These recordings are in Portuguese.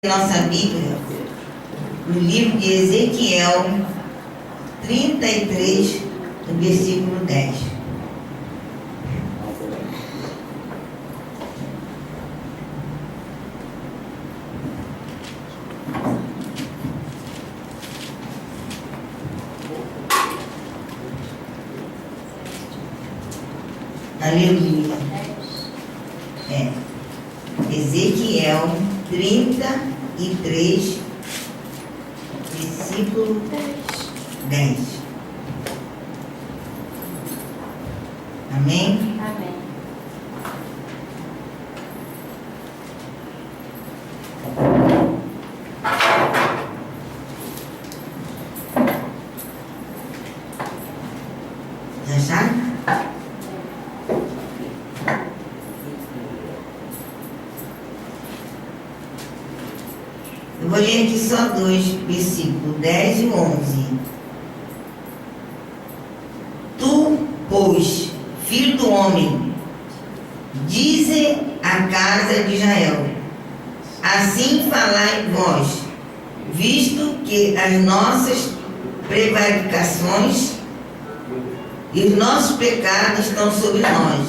Nossa Bíblia, no livro de Ezequiel 33, no versículo 10. Aleluia. Ezequiel 33, versículo 10. Amém? Amém. Já? Eu vou ler aqui só dois versículos, 10 e 11. Tu, pois, filho do homem, dize à casa de Israel: assim falai vós, visto que as nossas prevaricações e os nossos pecados estão sobre nós,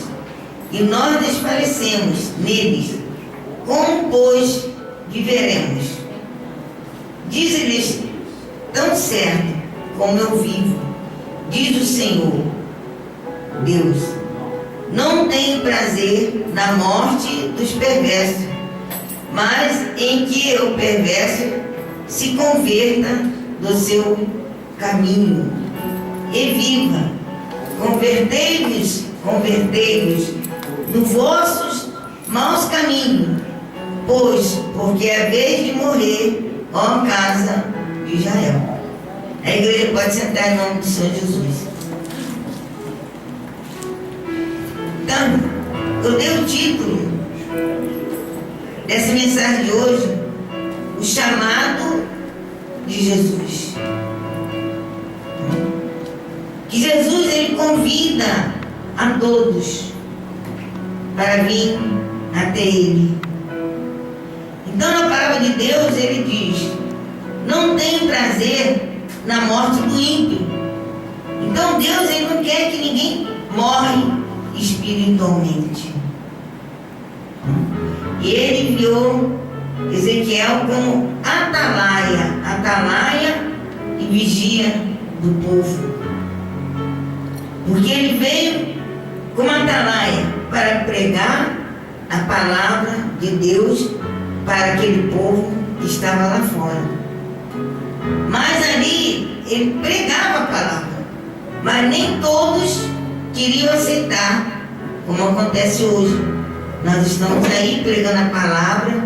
e nós desfalecemos neles, como, pois, viveremos? Diz-lhes: tão certo como eu vivo, diz o Senhor Deus, não tenho prazer na morte dos perversos, mas em que o perverso se converta do seu caminho e viva. Convertei-vos nos vossos maus caminhos, porque é a vez de morrer, ó casa de Israel. A igreja pode sentar em nome do Senhor Jesus. Então, eu dei o título dessa mensagem de hoje: o chamado de Jesus. Que Jesus, ele convida a todos para vir até ele. Então, na palavra de Deus, ele diz: não tenho prazer na morte do ímpio. Então, Deus, ele não quer que ninguém morre espiritualmente. E ele enviou Ezequiel como atalaia e vigia do povo. Porque ele veio como atalaia para pregar a palavra de Deus para aquele povo que estava lá fora. Mas ali ele pregava a palavra, mas nem todos queriam aceitar, como acontece hoje. Nós estamos aí pregando a palavra,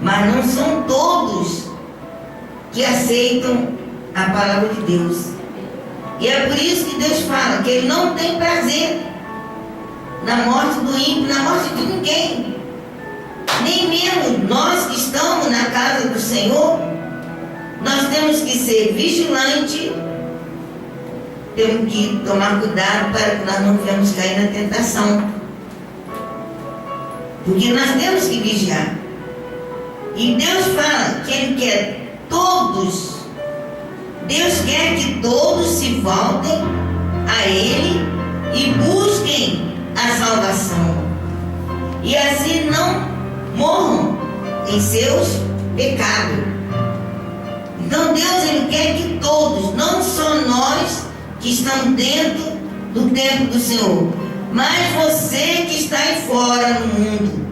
mas não são todos que aceitam a palavra de Deus. E é por isso que Deus fala que ele não tem prazer na morte do ímpio, na morte de ninguém. Nem mesmo nós que estamos na casa do Senhor, nós temos que ser vigilantes, temos que tomar cuidado para que nós não venhamos cair na tentação. Porque nós temos que vigiar. E Deus fala que ele quer todos. Deus quer que todos se voltem a ele e busquem a salvação. E assim não morram em seus pecados. Então Deus, ele quer que todos, não só nós que estamos dentro do templo do Senhor, mas você que está aí fora no mundo,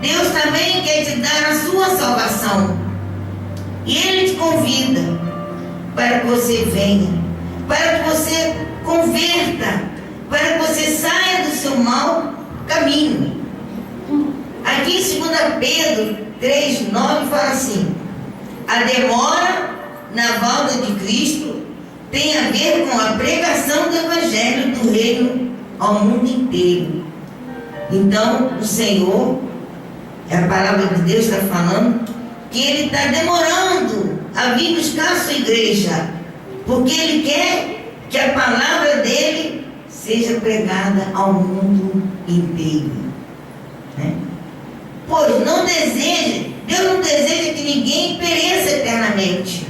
Deus também quer te dar a sua salvação. E ele te convida para que você venha, para que você converta, para que você saia do seu mau caminho. Aqui em 2 Pedro 3:9 fala assim: a demora na volta de Cristo tem a ver com a pregação do Evangelho do Reino ao mundo inteiro. Então, o Senhor, a palavra de Deus está falando que ele está demorando a vir buscar a sua igreja, porque ele quer que a palavra dele seja pregada ao mundo inteiro, né? Pois não deseja Deus não deseja que ninguém pereça eternamente.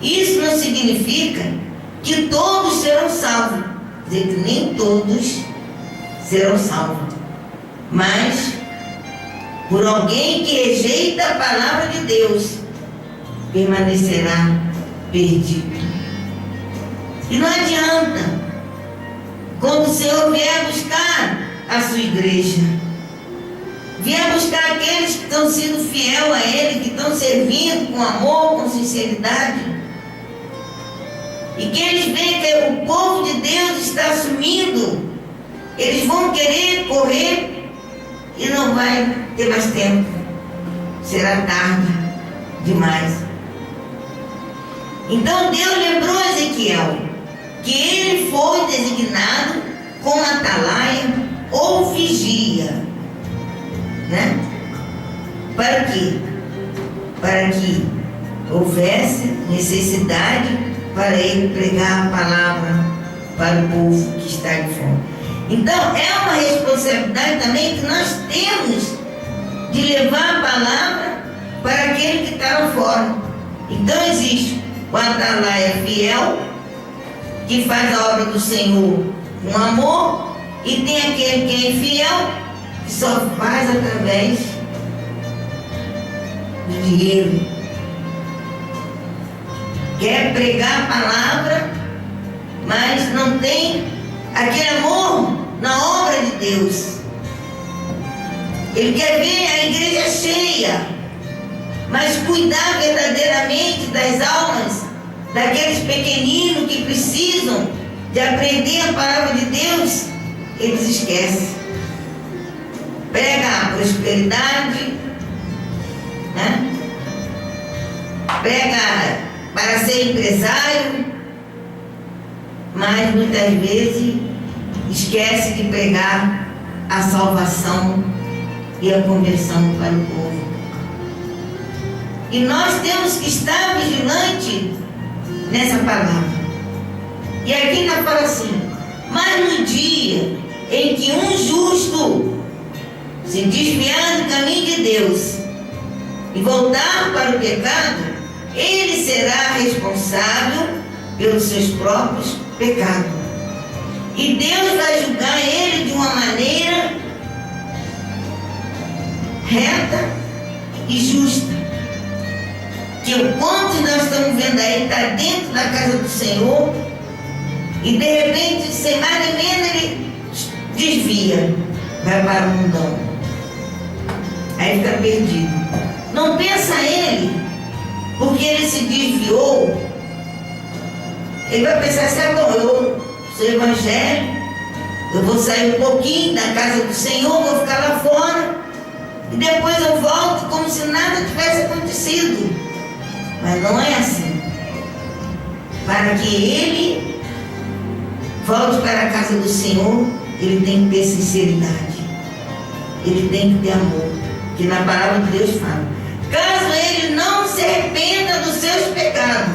Isso não significa que todos serão salvos. Quer dizer que nem todos serão salvos. Mas por alguém que rejeita a palavra de Deus, permanecerá perdido. E não adianta, quando o Senhor vier buscar a sua igreja, vier buscar aqueles que estão sendo fiel a Ele, que estão servindo com amor, com sinceridade, e que eles veem que o povo de Deus está sumindo, eles vão querer correr e não vai ter mais tempo. Será tarde demais. Então Deus lembrou a Ezequiel que ele foi designado como atalaia ou vigia, né? Para quê? Para que houvesse necessidade para ele pregar a palavra para o povo que está de fome. Então é uma responsabilidade também que nós temos de levar a palavra para aquele que está lá fora. Então existe o atalaia fiel, que faz a obra do Senhor com amor, e tem aquele que é infiel, que só faz através do dinheiro. Quer pregar a palavra, mas não tem aquele amor na obra de Deus. Ele quer ver a igreja cheia, mas cuidar verdadeiramente das almas daqueles pequeninos que precisam de aprender a palavra de Deus, eles esquecem. Prega a prosperidade, né? Prega para ser empresário, mas muitas vezes esquece de pregar a salvação e a conversão para o povo. E nós temos que estar vigilantes nessa palavra. E aqui ainda fala assim: mas no dia em que um justo se desviar do caminho de Deus e voltar para o pecado, ele será responsável pelos seus próprios pecados. E Deus vai julgar ele de uma maneira reta e justa. Que o quanto nós estamos vendo aí está dentro da casa do Senhor, e de repente, sem mais nem menos, ele desvia, vai para o mundão, aí fica perdido. Não pensa ele, porque ele se desviou, ele vai pensar assim: bom, eu sou evangélico, eu vou sair um pouquinho da casa do Senhor, vou ficar lá fora, e depois eu volto como se nada tivesse acontecido. Mas não é assim. Para que ele volte para a casa do Senhor, ele tem que ter sinceridade, ele tem que ter amor, que na palavra de Deus fala: caso ele não se arrependa dos seus pecados,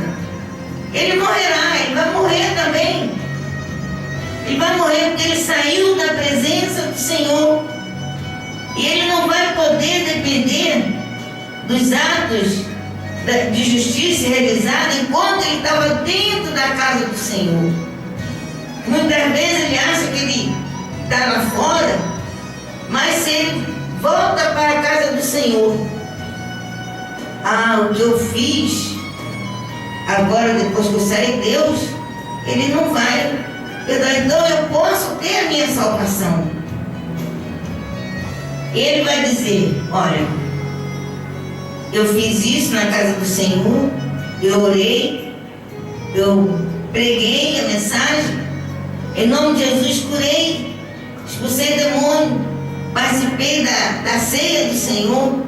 ele morrerá, ele vai morrer também. Ele vai morrer porque ele saiu da presença do Senhor, e ele não vai poder depender dos atos de justiça realizada enquanto ele estava dentro da casa do Senhor. Muitas vezes ele acha que ele está lá fora, mas se ele volta para a casa do Senhor, o que eu fiz agora, depois que eu saí de Deus, ele não vai perdoar. Então eu posso ter a minha salvação. Ele vai dizer: olha, eu fiz isso na casa do Senhor, eu orei, eu preguei a mensagem, em nome de Jesus curei, expulsei demônio, participei da ceia do Senhor,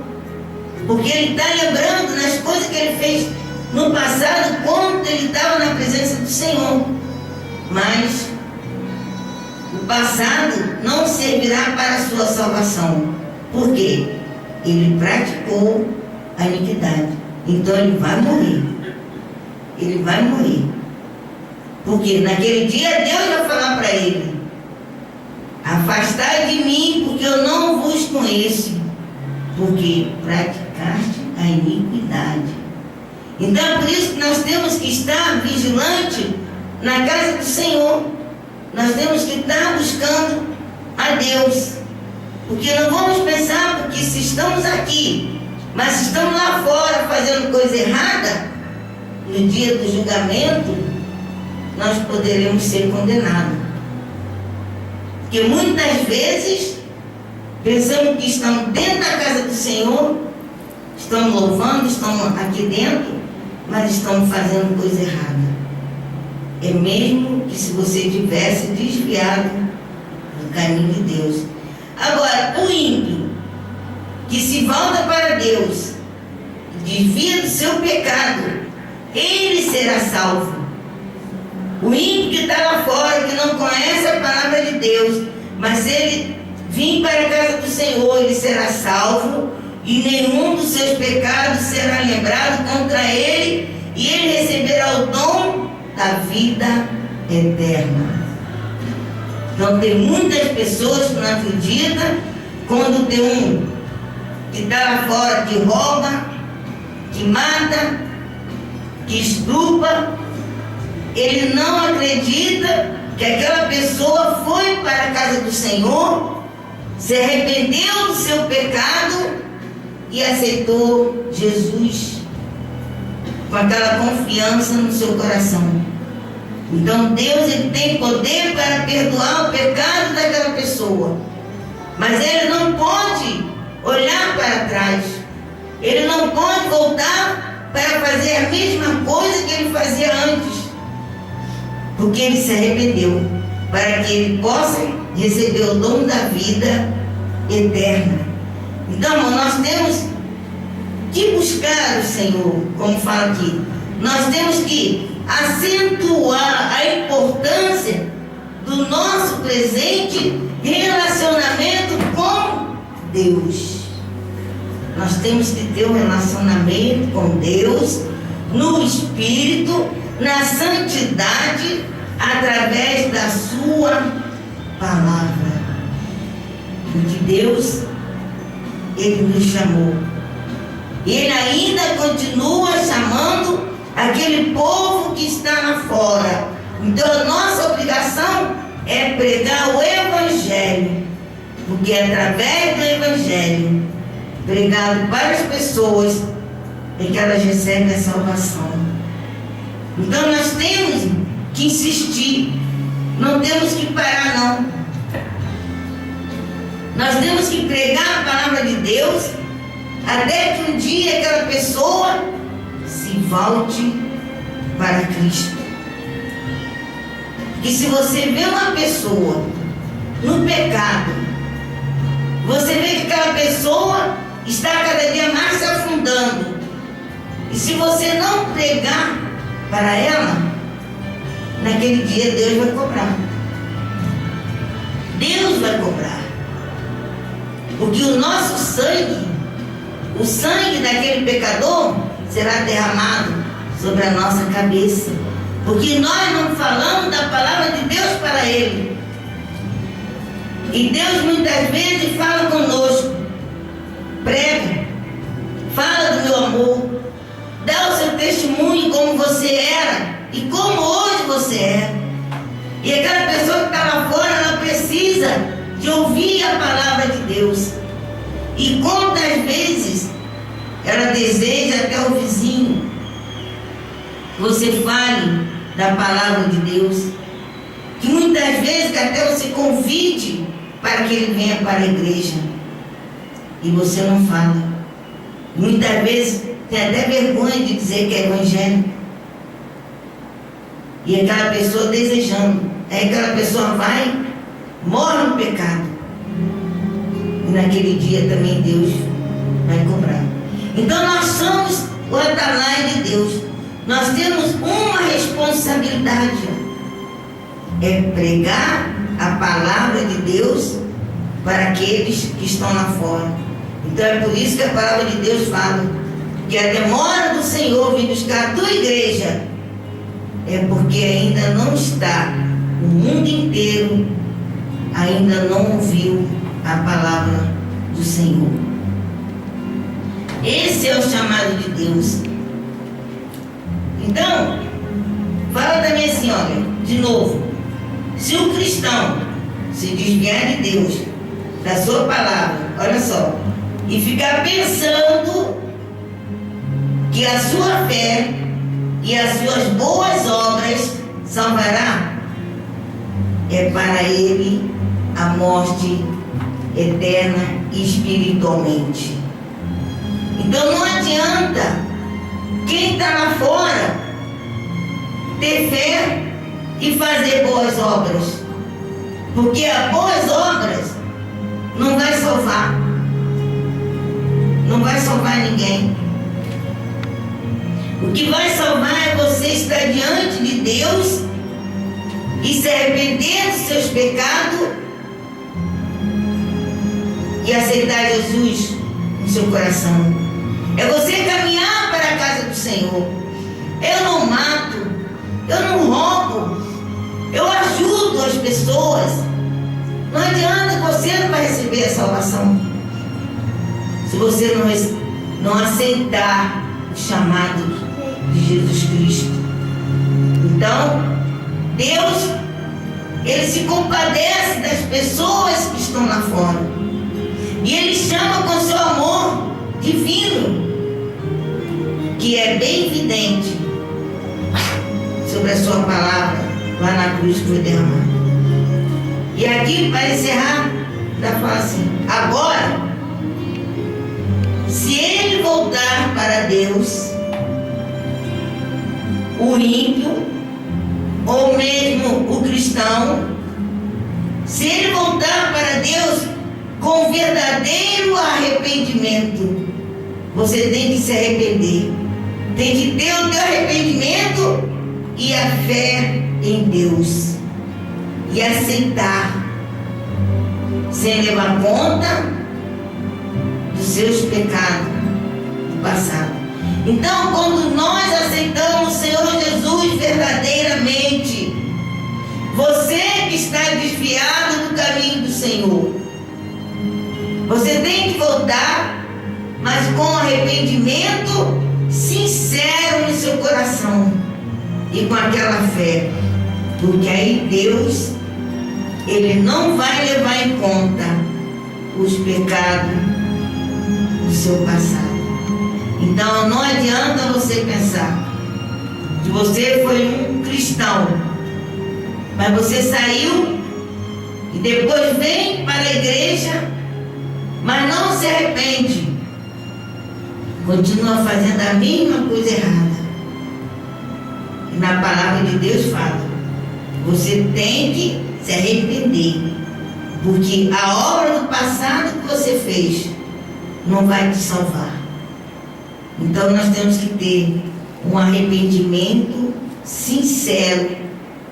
porque ele está lembrando das coisas que ele fez no passado, quando ele estava na presença do Senhor. Mas o passado não servirá para a sua salvação. Por quê? Ele praticou a iniquidade. Então ele vai morrer. Ele vai morrer. Porque naquele dia Deus vai falar para ele: afastai de mim, porque eu não vos conheço. porque praticaste a iniquidade. Então é por isso que nós temos que estar vigilantes na casa do Senhor. Nós temos que estar buscando a Deus. Porque não vamos pensar, porque se estamos aqui, mas se estamos lá fora fazendo coisa errada, no dia do julgamento, nós poderemos ser condenados. Porque muitas vezes pensamos que estamos dentro da casa do Senhor, estamos louvando, estamos aqui dentro, mas estamos fazendo coisa errada. É mesmo que se você tivesse desviado do caminho de Deus. Agora, o ímpio que se volta para Deus, desvia do seu pecado, ele será salvo. O ímpio que está lá fora, que não conhece a palavra de Deus, mas se ele vir para a casa do Senhor, ele será salvo, e nenhum dos seus pecados será lembrado contra ele, e ele receberá o dom da vida eterna. Então tem muitas pessoas que não acreditam, quando tem um que está lá fora, que rouba, que mata, que estupra, ele não acredita que aquela pessoa foi para a casa do Senhor, se arrependeu do seu pecado e aceitou Jesus com aquela confiança no seu coração. Então Deus, ele tem poder para perdoar o pecado daquela pessoa, mas ele não pode olhar para trás, ele não pode voltar para fazer a mesma coisa que ele fazia antes, porque ele se arrependeu, para que ele possa receber o dom da vida eterna. Então, irmão, nós temos que buscar o Senhor, como fala aqui. Nós temos que acentuar a importância do nosso presente relacionamento com Deus. Nós temos que ter um relacionamento com Deus no Espírito, na santidade, através da sua palavra. Porque Deus, ele nos chamou. Ele ainda continua chamando aquele povo que está lá fora. Então a nossa obrigação é pregar o Evangelho, porque é através do Evangelho pregado para as pessoas é que elas recebem a salvação. Então nós temos que insistir, não temos que parar não. Nós temos que pregar a palavra de Deus até que um dia aquela pessoa se volte para Cristo. E se você vê uma pessoa no pecado, você vê que aquela pessoa está cada dia mais se afundando, e se você não pregar para ela, naquele dia Deus vai cobrar. Deus vai cobrar. Porque o nosso sangue, o sangue daquele pecador, será derramado sobre a nossa cabeça. Porque nós não falamos da palavra de Deus para ele. E Deus muitas vezes fala conosco. Prega, fala do meu amor, dá o seu testemunho como você era e como hoje você é. E aquela pessoa que está lá fora, ela precisa de ouvir a palavra de Deus. E quantas vezes ela deseja até o vizinho que você fale da palavra de Deus, que muitas vezes que até você convide para que ele venha para a igreja, e você não fala. Muitas vezes tem até vergonha de dizer que é evangélico, e aquela pessoa desejando, aí aquela pessoa vai, morre no pecado, e naquele dia também Deus vai cobrar. Então nós somos o atalai de Deus. Nós temos uma responsabilidade, é pregar a palavra de Deus para aqueles que estão lá fora. Então é por isso que a palavra de Deus fala que a demora do Senhor vir buscar a tua igreja é porque ainda não está, o mundo inteiro ainda não ouviu a palavra do Senhor. Esse é o chamado de Deus. Então, fala também assim, olha, de novo, se o cristão se desviar de Deus, da sua palavra, olha só, e ficar pensando que a sua fé e as suas boas obras salvará, é para ele a morte eterna espiritualmente. Então não adianta quem está lá fora ter fé e fazer boas obras, porque as boas obras não vai salvar, não vai salvar ninguém. O que vai salvar é você estar diante de Deus e se arrepender dos seus pecados e aceitar Jesus no seu coração. É você caminhar para a casa do Senhor. Eu não mato, eu não roubo, eu ajudo as pessoas. Não adianta, você não vai receber a salvação se você não aceitar o chamado de Jesus Cristo. Então, Deus, Ele se compadece das pessoas que estão lá fora. E Ele chama com seu amor divino, que é bem evidente sobre a sua palavra lá na cruz que foi derramada. E aqui, para encerrar, já fala assim: agora, se ele voltar para Deus, o ímpio, ou mesmo o cristão, se ele voltar para Deus com verdadeiro arrependimento, você tem que se arrepender, tem que ter o teu arrependimento e a fé em Deus, e aceitar, sem levar conta dos seus pecados do passado. Então, quando nós aceitamos o Senhor Jesus verdadeiramente, você que está desviado do caminho do Senhor, você tem que voltar, mas com arrependimento sincero no seu coração e com aquela fé, porque aí Deus, Ele não vai levar em conta os pecados do seu passado. Então não adianta você pensar que você foi um cristão, mas você saiu e depois vem para a igreja, mas não se arrepende, continua fazendo a mesma coisa errada. E na palavra de Deus fala: você tem que se arrepender, porque a obra do passado que você fez não vai te salvar. Então nós temos que ter um arrependimento sincero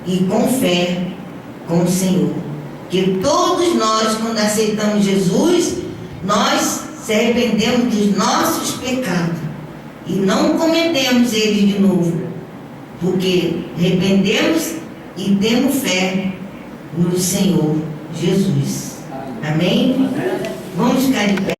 e com fé com o Senhor. Que todos nós, quando aceitamos Jesus, nós se arrependemos dos nossos pecados e não cometemos eles de novo, porque arrependemos e temos fé no Senhor Jesus. Amém? Vamos ficar de pé.